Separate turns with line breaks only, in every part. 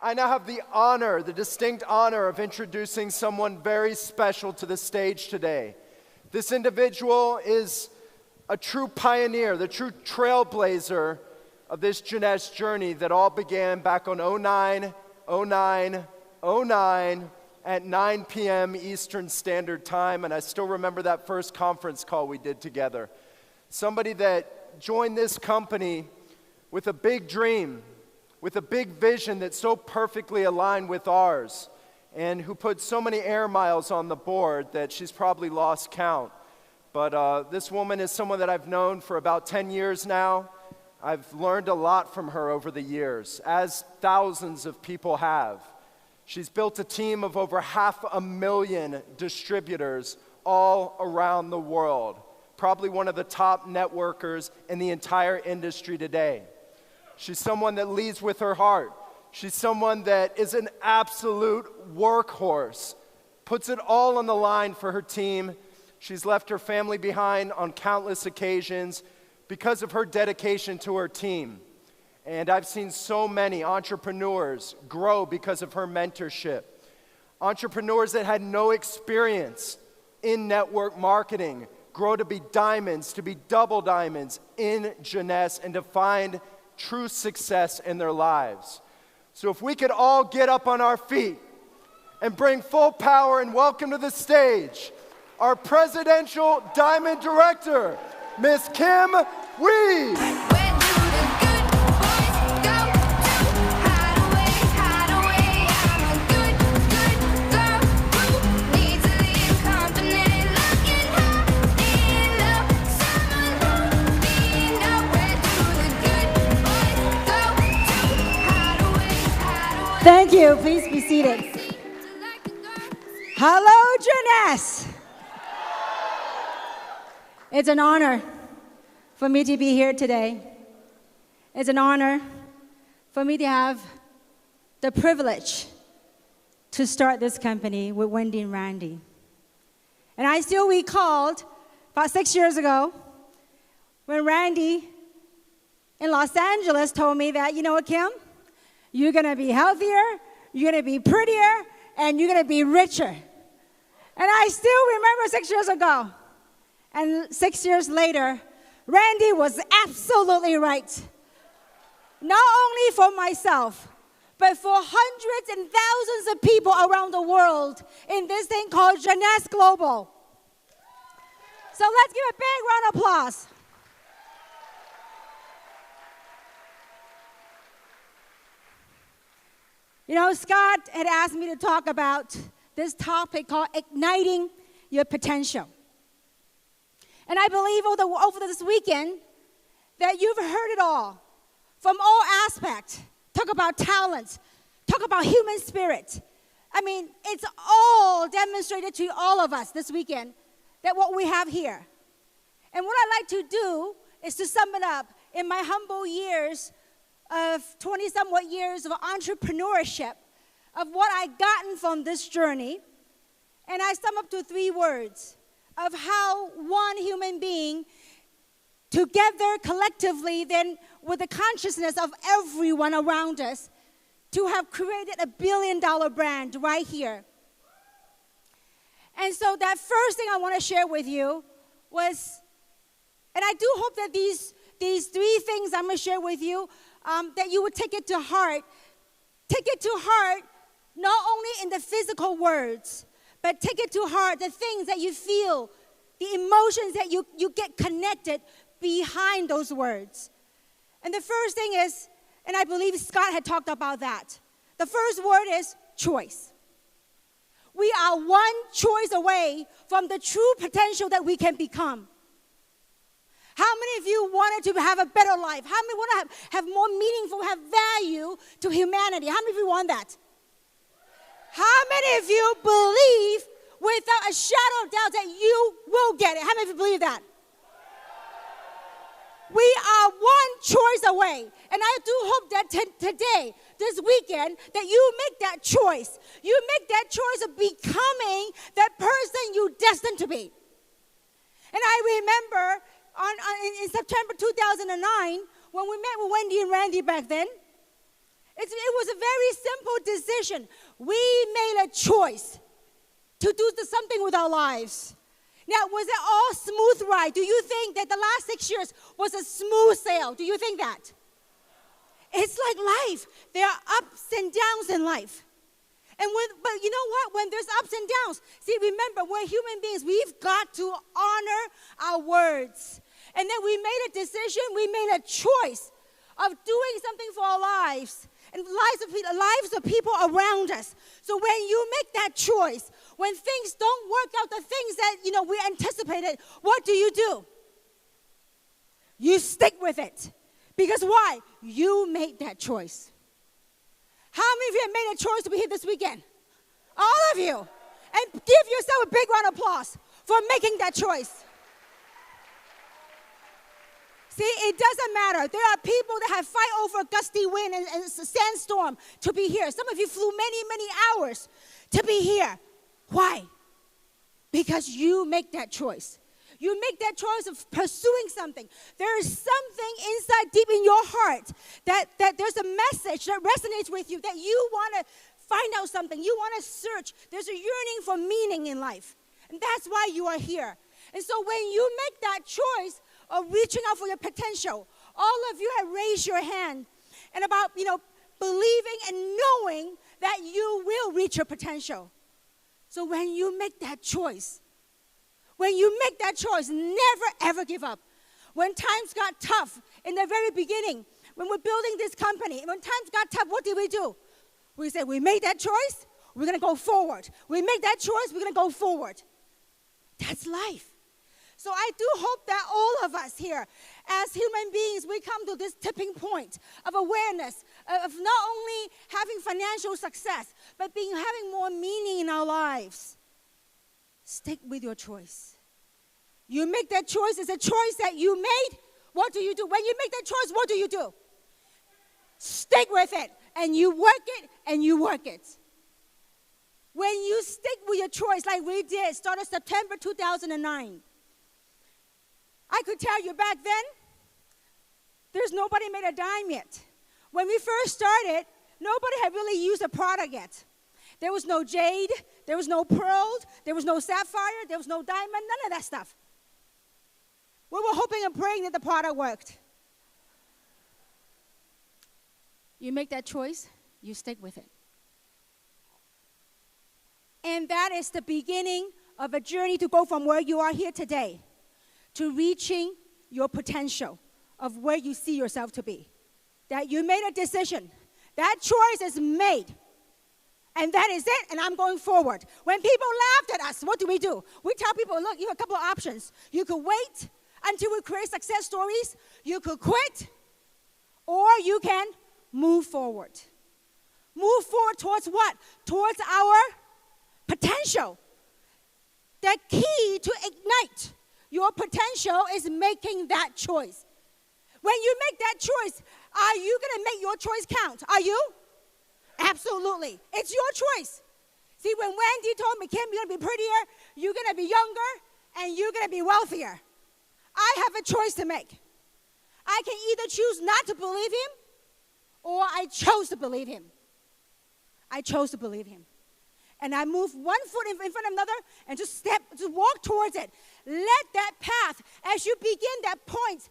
I now have the honor, the distinct honor of introducing someone very special to the stage today. This individual is a true pioneer, the true trailblazer of this Jeunesse journey that all began back on 09 at 9 p.m. Eastern Standard Time, and I still remember that first conference call we did together. Somebody that joined this company with a big dream, with a big vision that so perfectly aligned with ours, and who put so many air miles on the board that she's probably lost count. But this woman is someone that I've known for about 10 years now. I've learned a lot from her over the years, as thousands of people have. She's built a team of over 500,000 distributors all around the world, probably one of the top networkers in the entire industry today. She's someone that leads with her heart. She's someone that is an absolute workhorse, puts it all on the line for her team. She's left her family behind on countless occasions because of her dedication to her team. And I've seen so many entrepreneurs grow because of her mentorship. Entrepreneurs that had no experience in network marketing grow to be diamonds, to be double diamonds in Jeunesse, and to find true success in their lives. So if we could all get up on our feet and bring full power and welcome to the stage our Presidential Diamond Director, Miss Kim Wee.
Thank you. Please be seated. Hello, Jeunesse. It's an honor for me to be here today. It's an honor for me to have the privilege to start this company with Wendy and Randy. And I still recalled about 6 years ago when Randy in Los Angeles told me that, you know what, Kim? You're going to be healthier, you're going to be prettier, and you're going to be richer. And I still remember 6 years ago. And 6 years later, Randy was absolutely right. Not only for myself, but for hundreds and thousands of people around the world in this thing called Jeunesse Global. So let's give a big round of applause. You know, Scott had asked me to talk about this topic called igniting your potential. And I believe over this weekend that you've heard it all from all aspects. Talk about talent, talk about human spirit. I mean, it's all demonstrated to all of us this weekend that what we have here. And what I like to do is to sum it up in my humble years of 20-somewhat years of entrepreneurship, of what I gotten from this journey, and I sum up to 3 words of how one human being, together, collectively, then with the consciousness of everyone around us, to have created a billion-dollar brand right here. And so that first thing I want to share with you was, and I do hope that these 3 things I'm going to share with you, that you would take it to heart. Take it to heart not only in the physical words, but take it to heart the things that you feel, the emotions that you get connected behind those words. And the first thing is, and I believe Scott had talked about that, the first word is choice. We are one choice away from the true potential that we can become. How many of you wanted to have a better life? How many want to have more meaningful, have value to humanity? How many of you want that? How many of you believe without a shadow of doubt that you will get it? How many of you believe that? We are one choice away. And I do hope that today, this weekend, that you make that choice. You make that choice of becoming that person you're destined to be. And I remember in September 2009, when we met with Wendy and Randy back then, it was a very simple decision. We made a choice to do something with our lives. Now, was it all smooth ride? Do you think that the last 6 years was a smooth sail? Do you think that? It's like life. There are ups and downs in life. But you know what? When there's ups and downs, see, remember, we're human beings. We've got to honor our words. And then we made a decision. We made a choice of doing something for our lives and lives of people around us. So when you make that choice, when things don't work out, the things that, we anticipated, what do? You stick with it. Because why? You made that choice. How many of you have made a choice to be here this weekend? All of you. And give yourself a big round of applause for making that choice. See, it doesn't matter. There are people that have fight over gusty wind and sandstorm to be here. Some of you flew many, many hours to be here. Why? Because you make that choice. You make that choice of pursuing something. There is something inside deep in your heart that there's a message that resonates with you, that you want to find out something. You want to search. There's a yearning for meaning in life. And that's why you are here. And so when you make that choice of reaching out for your potential, all of you have raised your hand and about, believing and knowing that you will reach your potential. So when you make that choice, never ever give up. When times got tough in the very beginning, when we're building this company, when times got tough, what did we do? We said, we made that choice, we're going to go forward. We make that choice, we're going to go forward. That's life. So I do hope that all of us here, as human beings, we come to this tipping point of awareness, of not only having financial success, but having more meaning in our lives. Stick with your choice. You make that choice. It's a choice that you made. What do you do? When you make that choice, what do? Stick with it. And you work it, and you work it. When you stick with your choice like we did, started September 2009. I could tell you back then, there's nobody made a dime yet. When we first started, nobody had really used a product yet. There was no jade, there was no pearl, there was no sapphire, there was no diamond, none of that stuff. We were hoping and praying that the product worked. You make that choice, you stick with it. And that is the beginning of a journey to go from where you are here today to reaching your potential of where you see yourself to be. That you made a decision. That choice is made. And that is it, and I'm going forward. When people laughed at us, what do? We tell people, look, you have a couple of options. You could wait until we create success stories. You could quit, or you can move forward. Move forward towards what? Towards our potential. The key to ignite your potential is making that choice. When you make that choice, are you going to make your choice count? Are you? Absolutely. It's your choice. See, when Wendy told me, Kim, you're going to be prettier, you're going to be younger, and you're going to be wealthier, I have a choice to make. I can either choose not to believe him, or I chose to believe him. I chose to believe him. And I move one foot in front of another and just walk towards it. Let that path, as you begin that point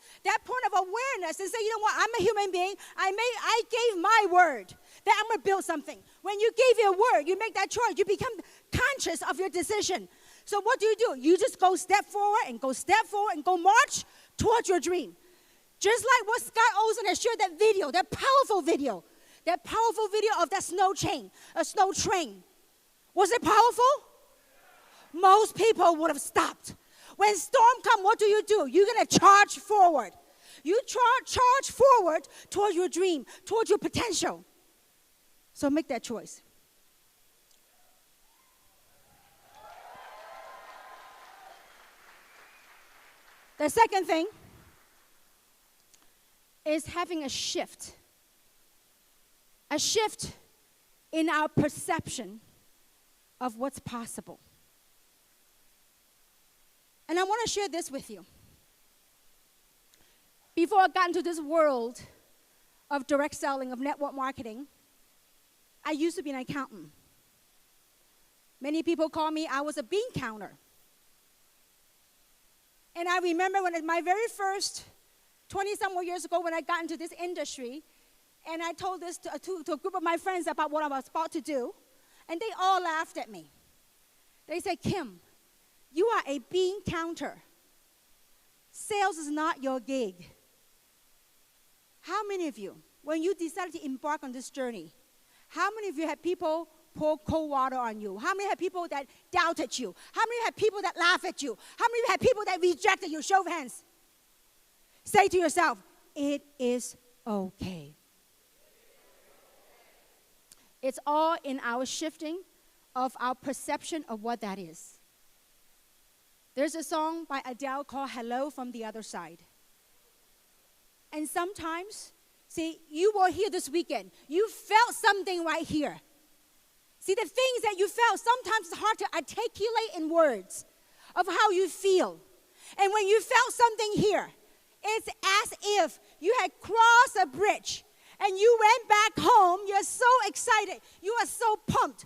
of awareness, and say, you know what, I'm a human being. I gave my word that I'm going to build something. When you gave your word, you make that choice. You become conscious of your decision. So what do? You just go step forward and go march towards your dream. Just like what Scott Olsen has shared, that video, that powerful video of that snow train. Was it powerful? Most people would have stopped. When storm comes, what do? You're going to charge forward. You charge forward towards your dream, towards your potential. So make that choice. The second thing is having a shift in our perception of what's possible. And I want to share this with you. Before I got into this world of direct selling, of network marketing, I used to be an accountant. Many people call me, I was a bean counter. And I remember when my very first 20-some more years ago when I got into this industry, and I told this to a group of my friends about what I was about to do, and they all laughed at me. They said, Kim, you are a bean counter. Sales is not your gig. How many of you, when you decided to embark on this journey, how many of you had people pour cold water on you? How many had people that doubted you? How many had people that laughed at you? How many had people that rejected you? Show of hands. Say to yourself, it is okay. It's all in our shifting of our perception of what that is. There's a song by Adele called Hello from the Other Side. And sometimes, see, you were here this weekend. You felt something right here. See, the things that you felt, sometimes it's hard to articulate in words of how you feel. And when you felt something here, it's as if you had crossed a bridge and you went back home. You're so excited. You are so pumped.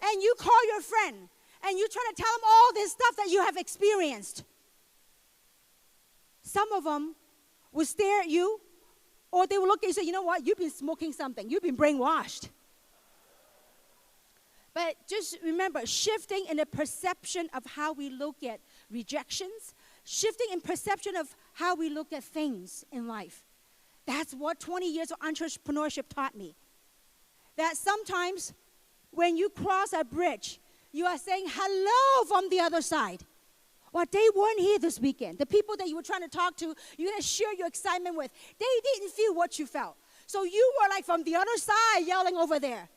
And you call your friend and you try to tell them all this stuff that you have experienced. Some of them will stare at you, or they will look at you and say, you know what, you've been smoking something. You've been brainwashed. But just remember, shifting in the perception of how we look at rejections, shifting in perception of how we look at things in life. That's what 20 years of entrepreneurship taught me. That sometimes when you cross a bridge, you are saying hello from the other side. Well, they weren't here this weekend. The people that you were trying to talk to, you're going to share your excitement with, they didn't feel what you felt. So you were like from the other side yelling over there.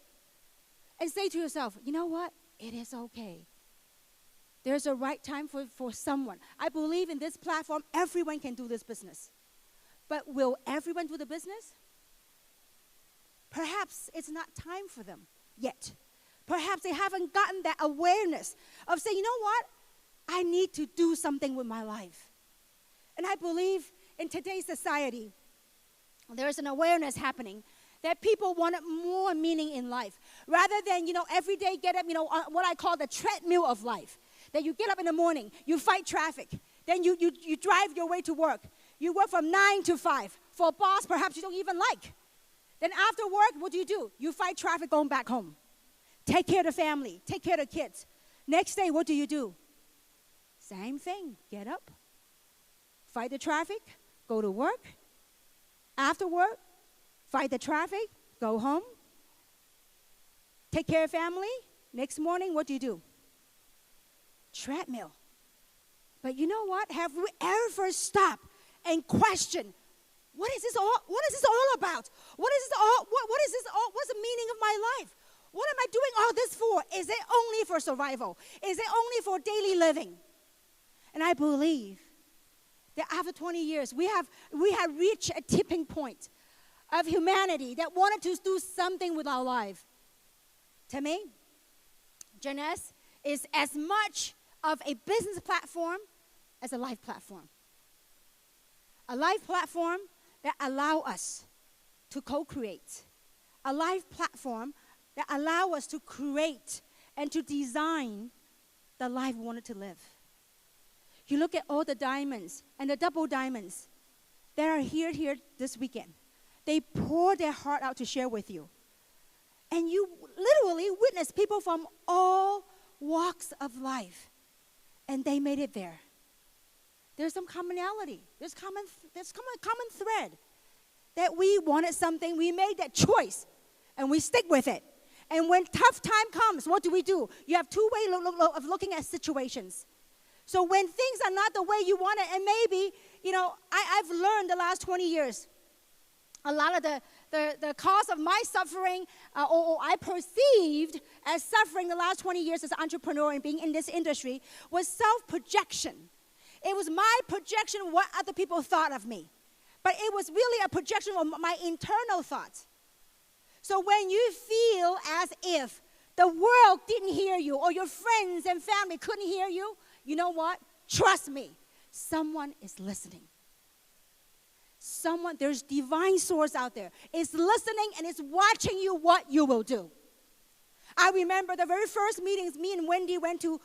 And say to yourself, you know what? It is okay. There's a right time for someone. I believe in this platform, everyone can do this business. But will everyone do the business? Perhaps it's not time for them yet. Perhaps they haven't gotten that awareness of saying, you know what? I need to do something with my life. And I believe in today's society, there's an awareness happening that people wanted more meaning in life. Rather than, every day get up, on what I call the treadmill of life. That you get up in the morning, you fight traffic. Then you drive your way to work. You work from 9 to 5 for a boss perhaps you don't even like. Then after work, what do? You fight traffic going back home. Take care of the family. Take care of the kids. Next day, what do? Same thing. Get up. Fight the traffic. Go to work. After work, fight the traffic. Go home. Take care of family. Next morning, what do? Treadmill. But you know what? Have we ever stopped and questioned, what is this all about? What's the meaning of my life? What am I doing all this for? Is it only for survival? Is it only for daily living? And I believe that after 20 years, we have reached a tipping point of humanity that wanted to do something with our life. To me, Jeunesse is as much of a business platform as a life platform. A life platform that allow us to co-create. A life platform that allow us to create and to design the life we wanted to live. You look at all the diamonds and the double diamonds that are here this weekend. They pour their heart out to share with you. And you literally witness people from all walks of life. And they made it there. There's some commonality. There's common thread. That we wanted something, we made that choice, and we stick with it. And when tough time comes, what do? You have two ways of looking at situations. So when things are not the way you want it, and maybe, I've learned the last 20 years, a lot of the cause of my suffering, or I perceived as suffering the last 20 years as an entrepreneur and being in this industry, was self-projection. It was my projection of what other people thought of me. But it was really a projection of my internal thoughts. So when you feel as if the world didn't hear you, or your friends and family couldn't hear you, you know what? Trust me, someone is listening. there's divine source out there. It's listening and it's watching you what you will do. I remember the very first meetings, me and Wendy went to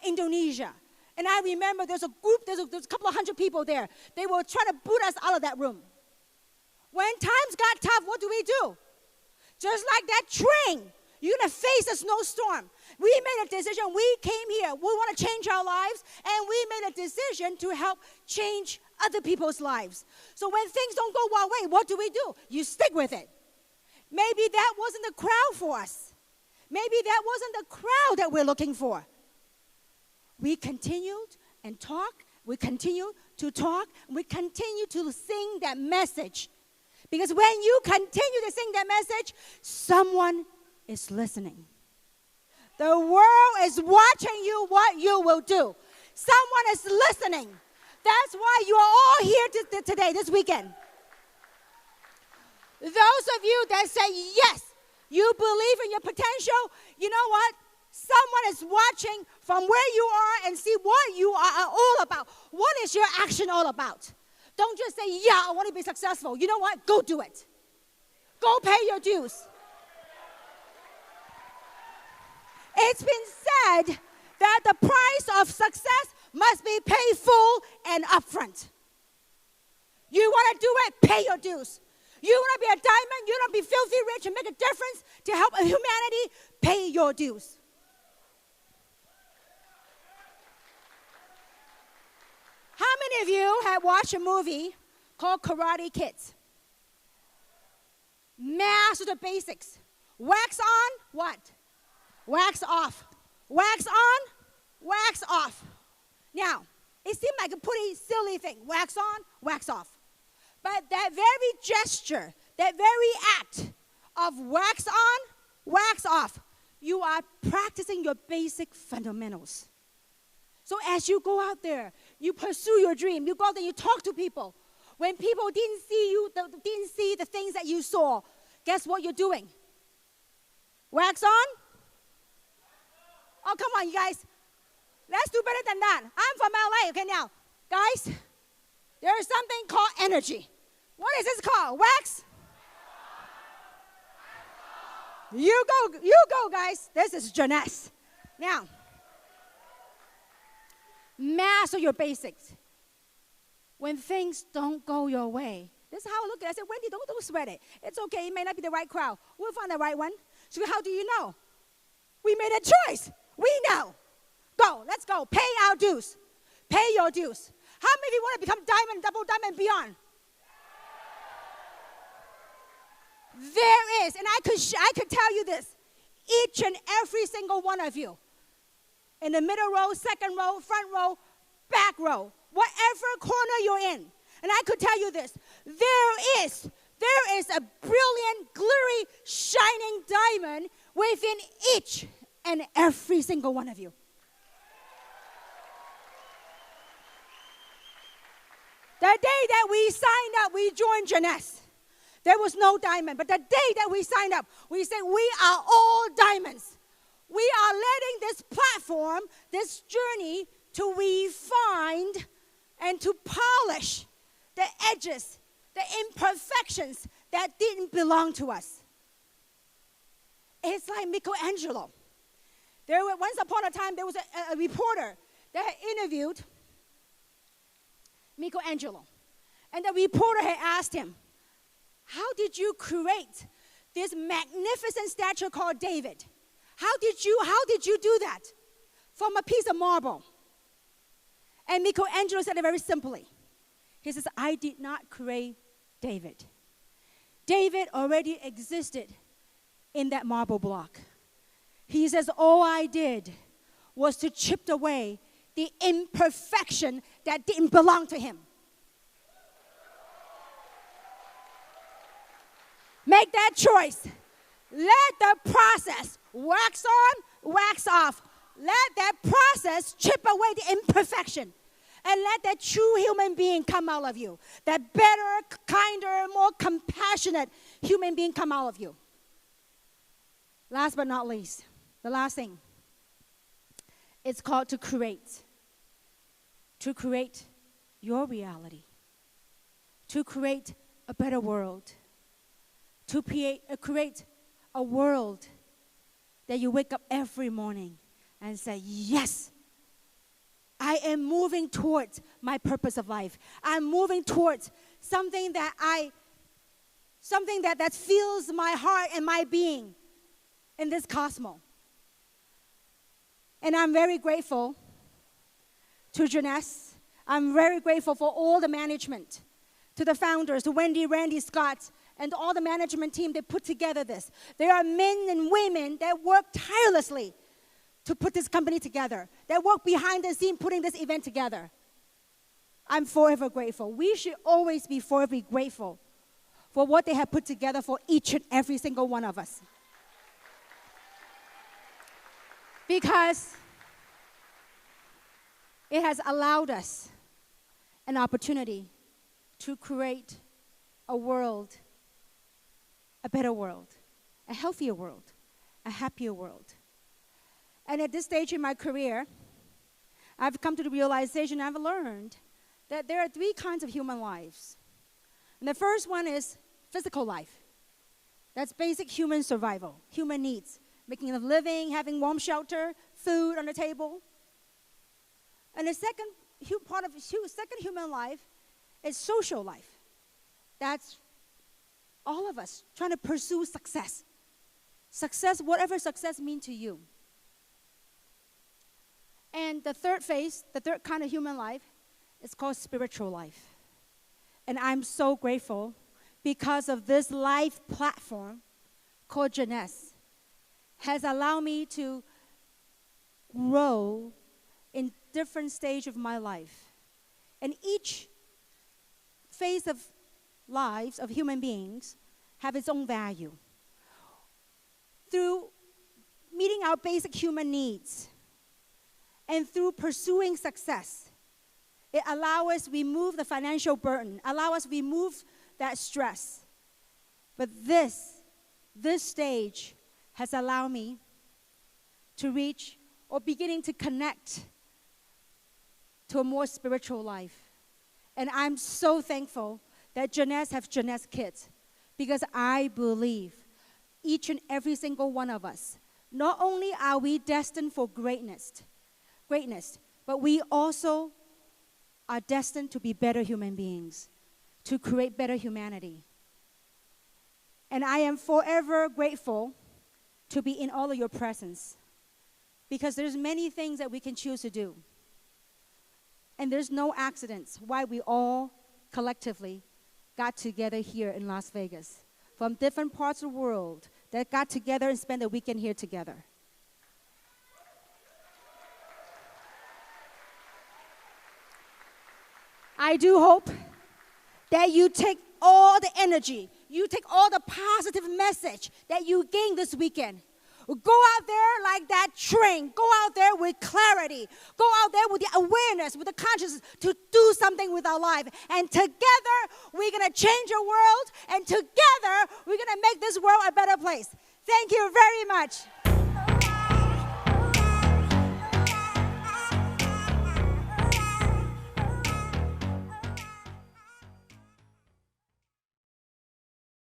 Indonesia. And I remember there's a couple of hundred people there. They were trying to boot us out of that room. When times got tough, what do? Just like that train, you're going to face a snowstorm. We made a decision. We came here. We want to change our lives. And we made a decision to help change other people's lives. So when things don't go our way, what do? You stick with it. Maybe that wasn't the crowd for us. Maybe that wasn't the crowd that we're looking for. We continued and talked. We continued to talk. We continued to sing that message. Because when you continue to sing that message, someone is listening. The world is watching you what you will do. Someone is listening. That's why you are all here today, this weekend. Those of you that say, yes, you believe in your potential, you know what? Someone is watching from where you are and see what you are all about. What is your action all about? Don't just say, yeah, I want to be successful. You know what? Go do it. Go pay your dues. It's been said that the price of success must be paid full and upfront. You want to do it? Pay your dues. You want to be a diamond? You want to be filthy rich and make a difference to help humanity? Pay your dues. How many of you have watched a movie called Karate Kids? Master the basics. Wax on, what? Wax off. Wax on, wax off. Now, it seemed like a pretty silly thing. Wax on, wax off. But that very gesture, that very act of wax on, wax off, you are practicing your basic fundamentals. So as you go out there, you pursue your dream. You go out there, you talk to people. When people didn't see you, didn't see the things that you saw, guess what you're doing? Wax on? Oh, come on, you guys. Let's do better than that. I'm from LA. Okay, now, guys, there is something called energy. What is this called? Wax? You go, guys. This is Jeunesse. Now, master your basics. When things don't go your way, this is how I look at it. I said, Wendy, don't sweat it. It's okay. It may not be the right crowd. We'll find the right one. So how do you know? We made a choice. We know. Go. Let's go. Pay our dues. Pay your dues. How many of you want to become diamond, double diamond, beyond? There is, and I could tell you this, each and every single one of you, in the middle row, second row, front row, back row, whatever corner you're in, and I could tell you this, there is a brilliant, glary, shining diamond within each and every single one of you. The day that we signed up, we joined Jeunesse. There was no diamond. But the day that we signed up, we said we are all diamonds. We are letting this platform, this journey, to refine and to polish the edges, the imperfections that didn't belong to us. It's like Michelangelo. Once upon a time, there was a reporter that had interviewed Michelangelo. And the reporter had asked him, how did you create this magnificent statue called David? How did you do that? From a piece of marble. And Michelangelo said it very simply. He says, I did not create David. David already existed in that marble block. He says, all I did was to chip away the imperfection that didn't belong to him. Make that choice. Let the process wax on, wax off. Let that process chip away the imperfection. And let that true human being come out of you. That better, kinder, more compassionate human being come out of you. Last but not least, the last thing. It's called to create. To create your reality. To create a better world, to create a world that you wake up every morning and say, yes, I am moving towards my purpose of life. I'm moving towards something that fills my heart and my being in this cosmos. And I'm very grateful to Jeunesse. I'm very grateful for all the management, to the founders, to Wendy, Randy, Scott, and all the management team that put together this. There are men and women that work tirelessly to put this company together, that work behind the scene putting this event together. I'm forever grateful. We should always be forever grateful for what they have put together for each and every single one of us. Because it has allowed us an opportunity to create a world, a better world, a healthier world, a happier world. And at this stage in my career, I've come to the realization, I've learned that there are 3 kinds of human lives. And the first one is physical life. That's basic human survival, human needs, making a living, having warm shelter, food on the table. And the second part of second human life is social life. That's all of us trying to pursue success. Success, whatever success means to you. And the third phase, the third kind of human life, is called spiritual life. And I'm so grateful because of this live platform called Jeunesse has allowed me to grow in different stage of my life. And each phase of lives of human beings have its own value. Through meeting our basic human needs and through pursuing success, it allows us to remove the financial burden, allow us to remove that stress. But this stage has allowed me to reach or beginning to connect to a more spiritual life. And I'm so thankful that Jeunesse have Jeunesse Kids, because I believe each and every single one of us, not only are we destined for greatness, but we also are destined to be better human beings, to create better humanity. And I am forever grateful to be in all of your presence, because there's many things that we can choose to do. And there's no accidents why we all collectively got together here in Las Vegas from different parts of the world that got together and spent a weekend here together. I do hope that you take all the energy, you take all the positive message that you gained this weekend. Go out there like that train. Go out there with clarity. Go out there with the awareness, with the consciousness to do something with our life. And together, we're going to change our world. And together, we're going to make this world a better place. Thank you very much.